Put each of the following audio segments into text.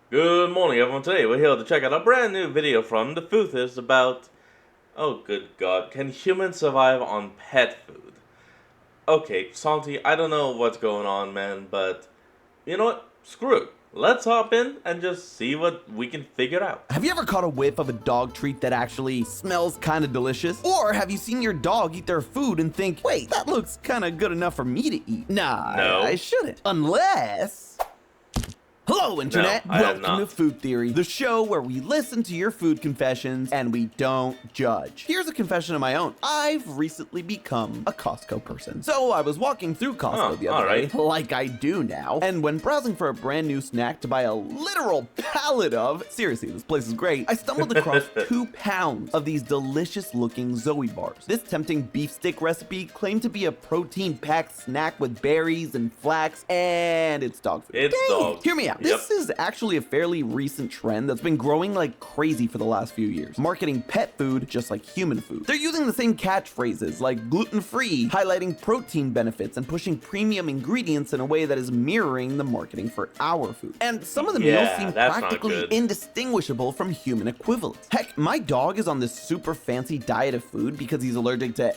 Good morning, everyone. Today we're here to check out a brand new video from The Foodist about, oh good god, can humans survive on pet food? Okay, Santi, I don't know what's going on, man, but you know what? Screw it. Let's hop in and just see what we can figure out. Have you ever caught a whiff of a dog treat that actually smells kind of delicious? Or have you seen your dog eat their food and think, wait, that looks kind of good enough for me to eat? Nah, No. I shouldn't. Unless... Hello, Internet! No, I have Welcome to not. Food Theory, the show where we listen to your food confessions and we don't judge. Here's a confession of my own. I've recently become a Costco person. So I was walking through Costco the other day, like I do now, and when browsing for a brand new snack to buy a literal pallet of, seriously, this place is great, I stumbled across 2 pounds of these delicious looking Zoe bars. This tempting beef stick recipe claimed to be a protein-packed snack with berries and flax, and it's dog food. It's Dang it. dog. Hear me out. This is actually a fairly recent trend that's been growing like crazy for the last few years. Marketing pet food just like human food. They're using the same catchphrases like gluten-free, highlighting protein benefits and pushing premium ingredients in a way that is mirroring the marketing for our food. And some of the meals Yeah, seem that's not practically good. indistinguishable from human equivalents. Heck, my dog is on this super fancy diet of food because he's allergic to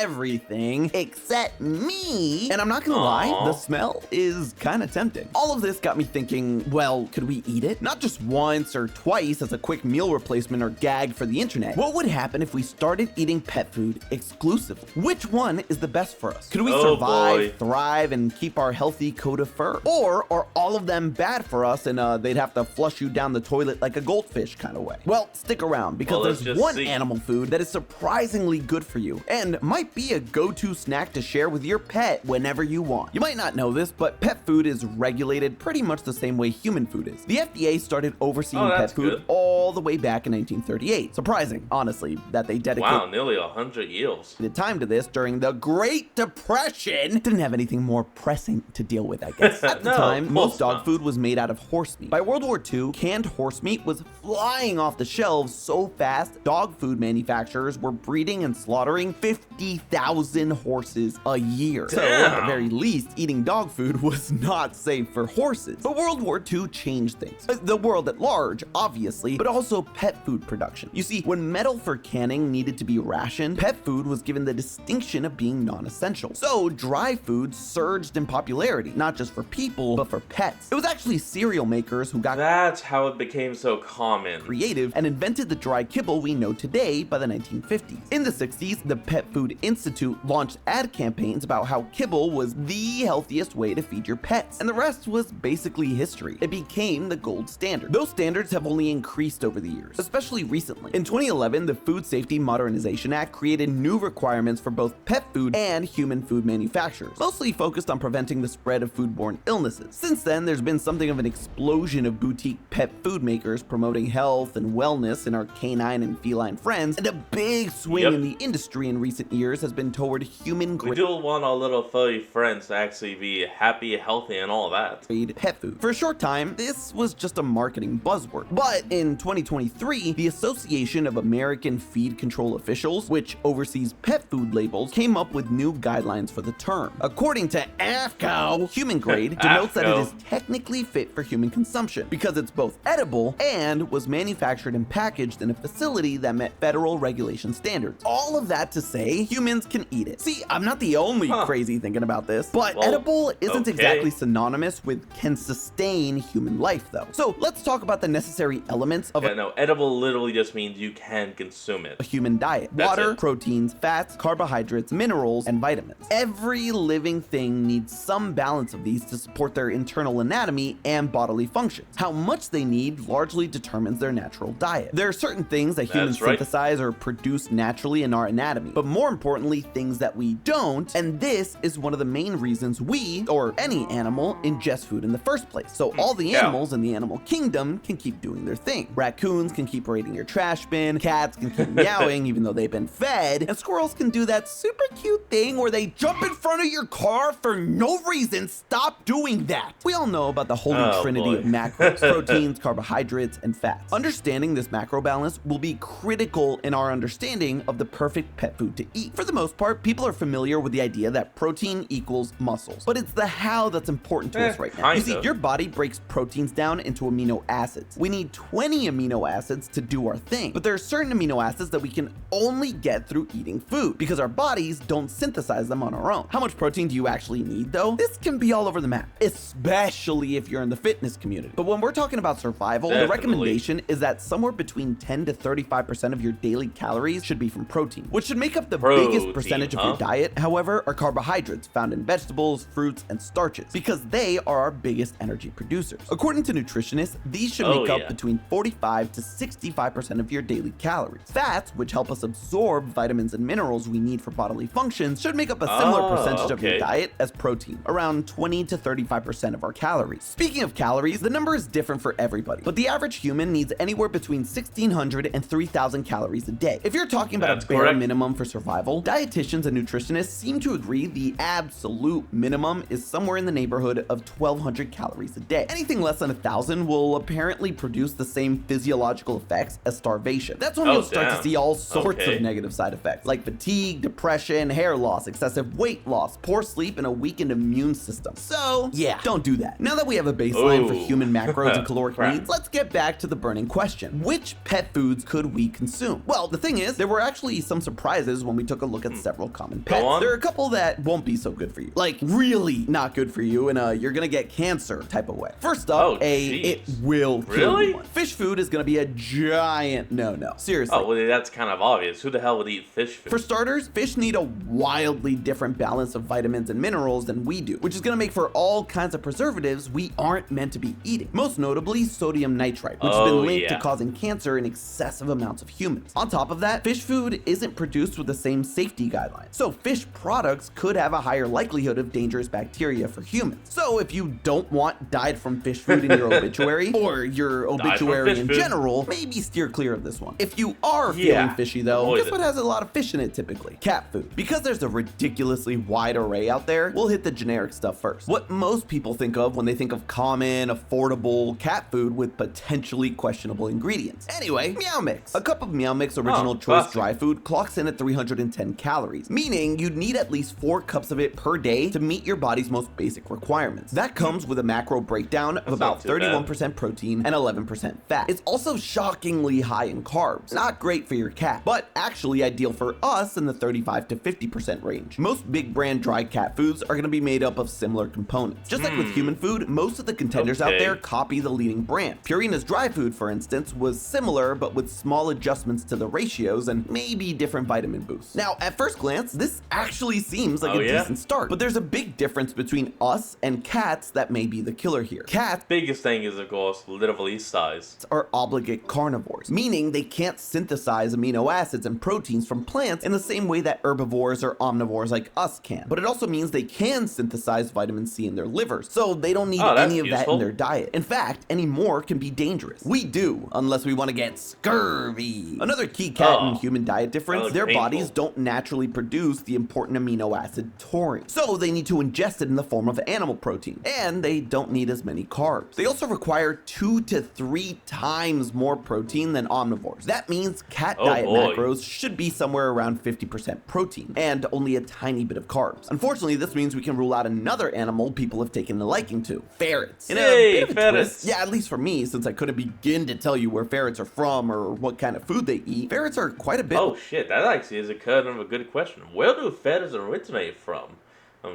everything except me. And I'm not gonna lie, Aw. the smell is kind of tempting. All of this got me thinking, well, could we eat it? Not just once or twice as a quick meal replacement or gag for the internet. What would happen if we started eating pet food exclusively? Which one is the best for us? Could we Oh, survive, boy. thrive, and keep our healthy coat of fur? Or are all of them bad for us and they'd have to flush you down the toilet like a goldfish kind of way? Well, stick around because Well, let's there's just one see. animal food that is surprisingly good for you and might be a go-to snack to share with your pet whenever you want. You might not know this, but pet food is regulated pretty much the same way human food is. The FDA started overseeing Oh, pet that's food good. all the way back in 1938. Surprising, honestly, that they dedicated Wow, nearly 100 years. the time to this during the Great Depression. Didn't have anything more pressing to deal with, I guess. At the No, time, of most course dog not. food was made out of horse meat. By World War II, canned horse meat was flying off the shelves so fast, dog food manufacturers were breeding and slaughtering 50,000 horses a year. So, at the Damn. very least, eating dog food was not safe for horses. But World War II changed things. The world at large, obviously, but also pet food production. You see, when metal for canning needed to be rationed, pet food was given the distinction of being non-essential. So dry food surged in popularity, not just for people, but for pets. It was actually cereal makers who got That's how it became so common. creative and invented the dry kibble we know today by the 1950s. In the 60s, the Pet Food Institute launched ad campaigns about how kibble was the healthiest way to feed your pets, and the rest was basically history. It became the gold standard. Those standards have only increased over the years, especially recently. In 2011, the Food Safety Modernization Act created new requirements for both pet food and human food manufacturers, mostly focused on preventing the spread of foodborne illnesses. Since then, there's been something of an explosion of boutique pet food makers promoting health and wellness in our canine and feline friends, and a big swing Yep. in the industry in recent years has been toward human We grade do want our little furry friends to actually be happy, healthy, and all that. pet food. For a short time, this was just a marketing buzzword. But in 2023, the Association of American Feed Control Officials, which oversees pet food labels, came up with new guidelines for the term. According to AFCO, human grade denotes that it AFCO. is technically fit for human consumption because it's both edible and was manufactured and packaged in a facility that met federal regulation standards. All of that to say, humans can eat it. See, I'm not the only Huh. crazy thinking about this, but Well, edible isn't okay. exactly synonymous with can sustain human life though. So let's talk about the necessary elements of Yeah, no, edible literally just means you can consume it. a human diet. That's Water, it. proteins, fats, carbohydrates, minerals, and vitamins. Every living thing needs some balance of these to support their internal anatomy and bodily functions. How much they need largely determines their natural diet. There are certain things that humans That's right. synthesize or produce naturally in our anatomy, but more importantly, things that we don't, and this is one of the main reasons we, or any animal, ingest food in the first place. So all the Yeah. animals in the animal kingdom can keep doing their thing. Raccoons can keep raiding your trash bin, cats can keep meowing even though they've been fed, and squirrels can do that super cute thing where they jump in front of your car for no reason. Stop doing that. We all know about the holy Oh, trinity boy. of macros, proteins, carbohydrates, and fats. Understanding this macro balance will be critical in our understanding of the perfect pet food to eat. For the most part, people are familiar with the idea that protein equals muscles, but it's the how that's important to us right now. You see, kinda. your body body breaks proteins down into amino acids. We need 20 amino acids to do our thing, but there are certain amino acids that we can only get through eating food because our bodies don't synthesize them on our own. How much protein do you actually need though? This can be all over the map, especially if you're in the fitness community. But when we're talking about survival, the recommendation is that somewhere between 10 to 35% of your daily calories should be from protein, which should make up the biggest percentage of your diet. However, are carbohydrates found in vegetables, fruits, and starches because they are our biggest energy producers. According to nutritionists, these should make up between 45 to 65% of your daily calories. Fats, which help us absorb vitamins and minerals we need for bodily functions, should make up a similar percentage of your diet as protein, around 20 to 35% of our calories. Speaking of calories, the number is different for everybody, but the average human needs anywhere between 1,600 and 3,000 calories a day. If you're talking about a bare minimum for survival, dietitians and nutritionists seem to agree the absolute minimum is somewhere in the neighborhood of 1,200 calories a day. Anything less than 1,000 will apparently produce the same physiological effects as starvation. That's when you'll start to see all sorts of negative side effects, like fatigue, depression, hair loss, excessive weight loss, poor sleep, and a weakened immune system. So, yeah, don't do that. Now that we have a baseline for human macros and caloric needs, let's get back to the burning question. Which pet foods could we consume? Well, the thing is, there were actually some surprises when we took a look at several common pets. There are a couple that won't be so good for you, like really not good for you in a you're gonna get cancer type of way. First up, it will kill you. Fish food is gonna be a giant no-no. Seriously. Oh, well, that's kind of obvious. Who the hell would eat fish food? For starters, fish need a wildly different balance of vitamins and minerals than we do, which is gonna make for all kinds of preservatives we aren't meant to be eating. Most notably, sodium nitrite, which has been linked to causing cancer in excessive amounts of humans. On top of that, fish food isn't produced with the same safety guidelines, so fish products could have a higher likelihood of dangerous bacteria for humans. So if you don't want died from fish food in your obituary, or your obituary in general, maybe steer clear of this one. If you are feeling fishy though, guess what has a lot of fish in it typically? Cat food. Because there's a ridiculously wide array out there, we'll hit the generic stuff first. What most people think of when they think of common, affordable cat food with potentially questionable ingredients. Anyway, Meow Mix. A cup of Meow Mix original choice dry food clocks in at 310 calories, meaning you'd need at least 4 cups of it per day to meet your body's most basic requirements. That comes with a macro breakdown of about 31% protein and 11% fat. It's also shockingly high in carbs. Not great for your cat, but actually ideal for us in the 35 to 50% range. Most big brand dry cat foods are going to be made up of similar components. Just like with human food, most of the contenders out there copy the leading brand. Purina's dry food, for instance, was similar but with small adjustments to the ratios and maybe different vitamin boosts. Now, at first glance, this actually seems like a decent start, but there's a big difference between us and cats that may be the killer here. Cats, biggest thing is of course literally size, are obligate carnivores, meaning they can't synthesize amino acids and proteins from plants in the same way that herbivores or omnivores like us can. But it also means they can synthesize vitamin C in their livers, so they don't need any of that in their diet. In fact, any more can be dangerous. We do, unless we want to get scurvy. Another key cat and human diet difference, their bodies don't naturally produce the important amino acid taurine, so they need to ingest it in the form of animal protein, and they don't need as many carbs. They also require 2 to 3 times more protein than omnivores. That means cat diet macros should be somewhere around 50% protein and only a tiny bit of carbs. Unfortunately, this means we can rule out another animal people have taken a liking to: ferrets. In a bit of a twist, yeah, at least for me, since I couldn't begin to tell you where ferrets are from or what kind of food they eat, ferrets are quite a bit. Oh shit, that actually is a kind of a good question. Where do ferrets originate from?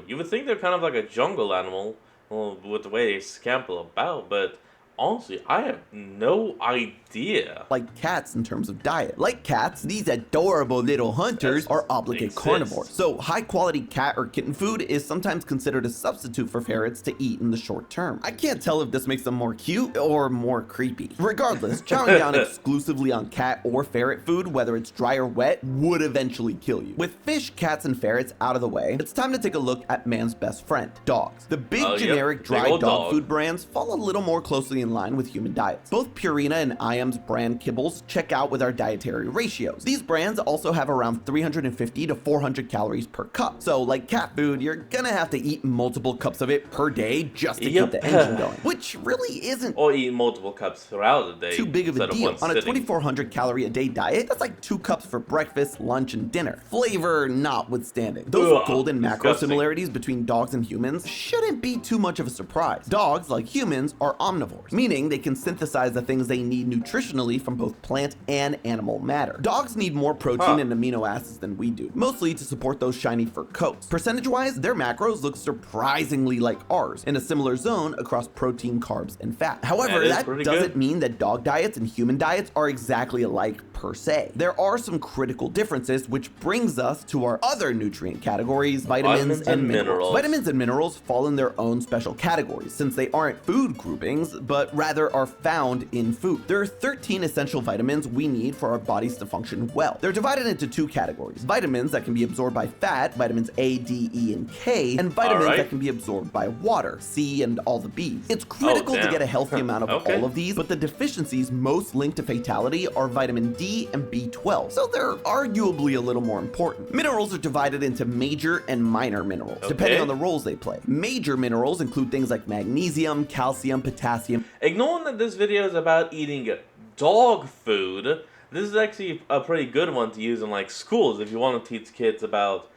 You would think they're kind of like a jungle animal, well, with the way they scamper about, but honestly, I have no idea. Like cats in terms of diet. Like cats, these adorable little hunters are obligate carnivores. So high quality cat or kitten food is sometimes considered a substitute for ferrets to eat in the short term. I can't tell if this makes them more cute or more creepy. Regardless, chowing down exclusively on cat or ferret food, whether it's dry or wet, would eventually kill you. With fish, cats, and ferrets out of the way, it's time to take a look at man's best friend, dogs. The big generic dry dog food brands fall a little more closely in line with human diets. Both Purina and Iam's brand kibbles check out with our dietary ratios. These brands also have around 350 to 400 calories per cup. So like cat food, you're gonna have to eat multiple cups of it per day just to keep the engine going, which really isn't or eat multiple cups throughout the day too big of a deal. On a sitting. 2,400 calorie a day diet, that's like 2 cups for breakfast, lunch, and dinner. Flavor notwithstanding. Those golden macro similarities between dogs and humans shouldn't be too much of a surprise. Dogs, like humans, are omnivores, meaning they can synthesize the things they need nutritionally from both plant and animal matter. Dogs need more protein and amino acids than we do, mostly to support those shiny fur coats. Percentage-wise, their macros look surprisingly like ours, in a similar zone across protein, carbs, and fat. However, that doesn't mean that dog diets and human diets are exactly alike per se. There are some critical differences, which brings us to our other nutrient categories, vitamins and minerals. Vitamins and minerals fall in their own special categories, since they aren't food groupings, but rather are found in food. There are 13 essential vitamins we need for our bodies to function well. They're divided into 2 categories: vitamins that can be absorbed by fat, vitamins A, D, E, and K, and vitamins that can be absorbed by water, C, and all the B's. It's critical to get a healthy amount of all of these, but the deficiencies most linked to fatality are vitamin D and B12, so they're arguably a little more important. Minerals are divided into major and minor minerals, depending on the roles they play. Major minerals include things like magnesium, calcium, potassium. Ignoring that this video is about eating dog food, this is actually a pretty good one to use in like schools if you want to teach kids about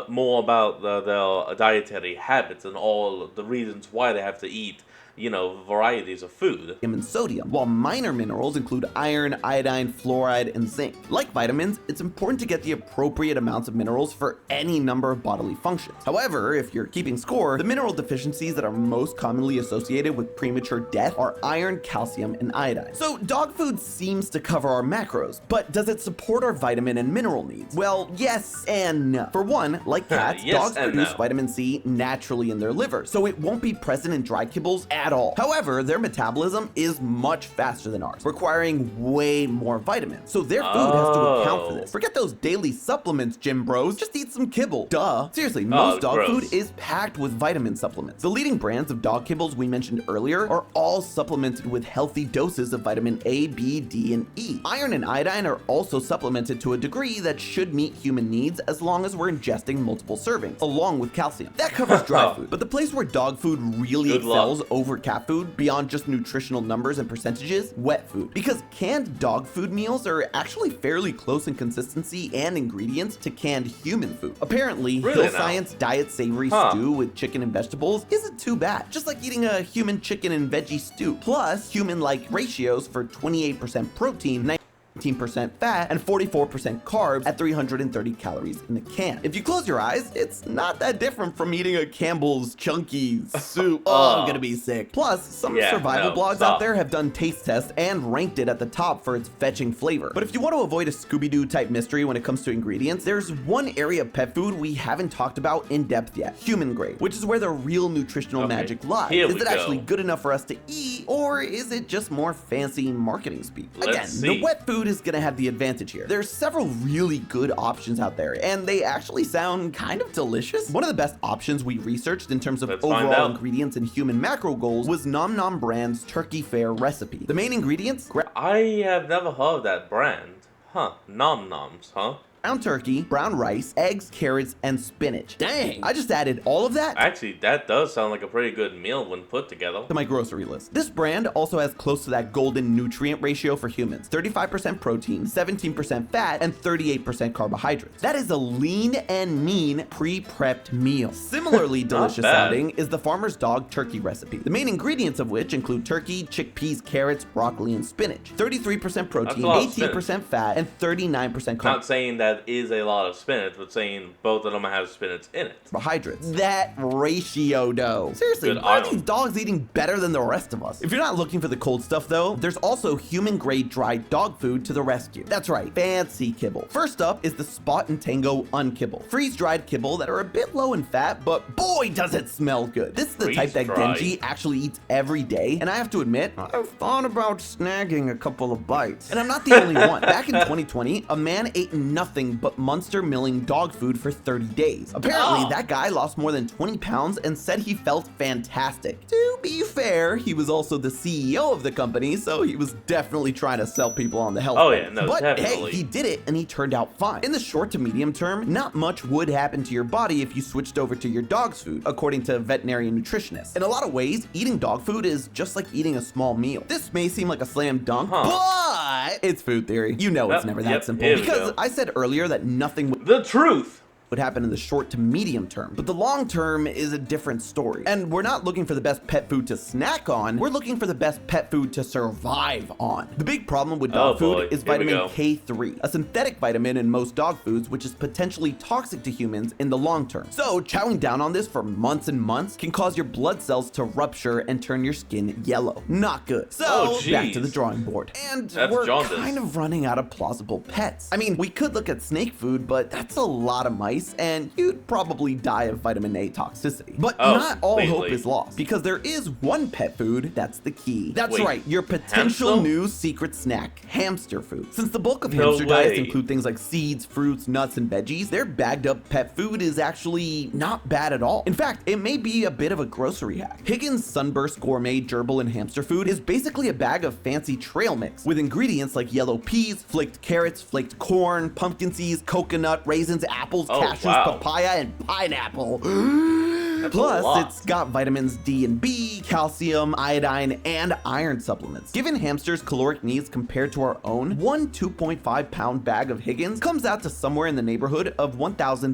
more about their dietary habits and all the reasons why they have to eat, you know, varieties of food. And sodium, while minor minerals include iron, iodine, fluoride, and zinc. Like vitamins, it's important to get the appropriate amounts of minerals for any number of bodily functions. However, if you're keeping score, the mineral deficiencies that are most commonly associated with premature death are iron, calcium, and iodine. So dog food seems to cover our macros, but does it support our vitamin and mineral needs? Well, yes and no. For one, like cats, dogs produce vitamin C naturally in their liver, so it won't be present in dry kibbles at all. However, their metabolism is much faster than ours, requiring way more vitamins. So their food has to account for this. Forget those daily supplements, gym bros. Just eat some kibble. Duh. Seriously, most dog food is packed with vitamin supplements. The leading brands of dog kibbles we mentioned earlier are all supplemented with healthy doses of vitamin A, B, D, and E. Iron and iodine are also supplemented to a degree that should meet human needs as long as we're ingesting multiple servings, along with calcium. That covers dry food. But the place where dog food really excels over cat food, beyond just nutritional numbers and percentages, wet food. Because canned dog food meals are actually fairly close in consistency and ingredients to canned human food. Apparently, Hill Science Diet Savory Stew with chicken and vegetables isn't too bad, just like eating a human chicken and veggie stew. Plus, human-like ratios for 28% protein, 19% fat, and 44% carbs at 330 calories in the can. If you close your eyes, it's not that different from eating a Campbell's chunky soup. Oh, I'm gonna be sick. Plus, some survival blogs out there have done taste tests and ranked it at the top for its fetching flavor. But if you want to avoid a Scooby-Doo type mystery when it comes to ingredients, there's one area of pet food we haven't talked about in depth yet: human grade, which is where the real nutritional magic lies. Is it actually good enough for us to eat, or is it just more fancy marketing speak? Again, the wet food is gonna have the advantage here. There's several really good options out there, and they actually sound kind of delicious. One of the best options we researched in terms of overall ingredients and human macro goals was Nom Nom brand's Turkey Fare recipe. The main ingredients: I have never heard of that brand. Nom Noms, ground turkey, brown rice, eggs, carrots, and spinach. Dang! I just added all of that. Actually, that does sound like a pretty good meal when put together. To my grocery list. This brand also has close to that golden nutrient ratio for humans: 35% protein, 17% fat, and 38% carbohydrates. That is a lean and mean pre-prepped meal. Similarly delicious sounding is the Farmer's Dog turkey recipe, the main ingredients of which include turkey, chickpeas, carrots, broccoli, and spinach. 33% protein, 18% fat, and 39% carbs. Not saying that is a lot of spinach, but saying both of them have spinach in it. Carbohydrates. That ratio, though. Seriously, why are these dogs eating better than the rest of us? If you're not looking for the cold stuff, though, there's also human-grade dried dog food to the rescue. That's right, fancy kibble. First up is the Spot and Tango Unkibble. Freeze-dried kibble that are a bit low in fat, but boy, does it smell good. This is the type that Genji actually eats every day, and I have to admit, I've thought about snagging a couple of bites. And I'm not the only one. Back in 2020, a man ate nothing nothing but Munster milling dog food for 30 days. Apparently, Oh. that guy lost more than 20 pounds and said he felt fantastic. To be fair, he was also the CEO of the company, so he was definitely trying to sell people on the health Oh, benefits. yeah, no, but definitely. hey, he did it and he turned out fine. In the short to medium term, not much would happen to your body if you switched over to your dog's food, according to veterinary nutritionists. In a lot of ways, eating dog food is just like eating a small meal. This may seem like a slam dunk, but it's food theory. You know it's never that Yep, simple. here we Because go. I said earlier that nothing would The truth. happen in the short to medium term, but the long term is a different story. And we're not looking for the best pet food to snack on, we're looking for the best pet food to survive on. The big problem with dog Oh, boy. food is Here we vitamin go. K3, a synthetic vitamin in most dog foods which is potentially toxic to humans in the long term. So chowing down on this for months and months can cause your blood cells to rupture and turn your skin yellow. Not good. So Oh, back to jeez. the drawing board. And That's we're jaundice. kind of running out of plausible pets. I mean, we could look at snake food, but that's a lot of mice, and you'd probably die of vitamin A toxicity. But Oh, not all hope completely. is lost, because there is one pet food that's the key. That's Wait, right, your potential hamster? new secret snack, hamster food. Since the bulk of No hamster diets way. include things like seeds, fruits, nuts, and veggies, their bagged up pet food is actually not bad at all. In fact, it may be a bit of a grocery hack. Higgins Sunburst Gourmet Gerbil and Hamster Food is basically a bag of fancy trail mix with ingredients like yellow peas, flaked carrots, flaked corn, pumpkin seeds, coconut, raisins, apples, Oh, cashews, wow. papaya, and pineapple. That's a lot. Plus, it's got vitamins D and B, calcium, iodine, and iron supplements. Given hamsters' caloric needs compared to our own, one 2.5 pound bag of Higgins comes out to somewhere in the neighborhood of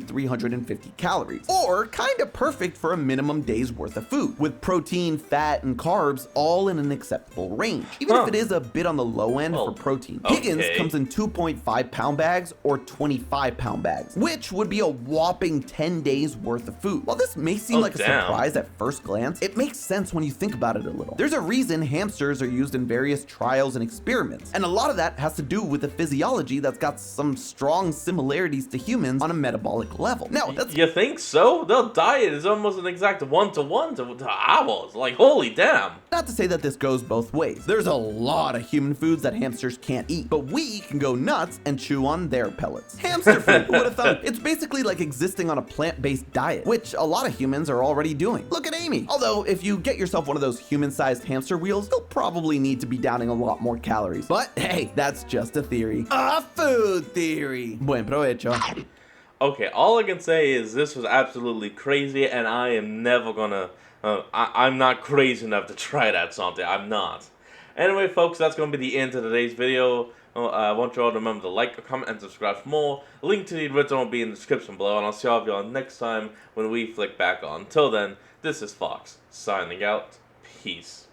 1,350 calories, or kinda perfect for a minimum day's worth of food, with protein, fat, and carbs all in an acceptable range, even if Huh. it is a bit on the low end Well, for protein. okay. Higgins comes in 2.5 pound bags or 25 pound bags, which would be a whopping 10 days worth of food. While this may seem Oh, like a damn. surprise at first glance, it makes sense when you think about it a little. There's a reason hamsters are used in various trials and experiments, and a lot of that has to do with the physiology that's got some strong similarities to humans on a metabolic level. Now, that's You think so? Their diet is almost an exact one-to-one to ours. Like, holy damn. not to say that this goes both ways. There's a lot of human foods that hamsters can't eat, but we can go nuts and chew on their pellets. Hamster food, who would have thought? It's basically like existing on a plant-based diet, which a lot of humans are already doing. Look at Amy. Although, if you get yourself one of those human-sized hamster wheels, you'll probably need to be downing a lot more calories. But hey, that's just a theory. A food theory. Buen provecho. Okay, all I can say is this was absolutely crazy, and I am never gonna. I'm not crazy enough to try that something. I'm not. Anyway, folks, that's gonna be the end of today's video. I want you all to remember to like, comment, and subscribe for more. Link to the original will be in the description below, and I'll see all of y'all next time when we flick back on. Until then, this is Fox, signing out. Peace.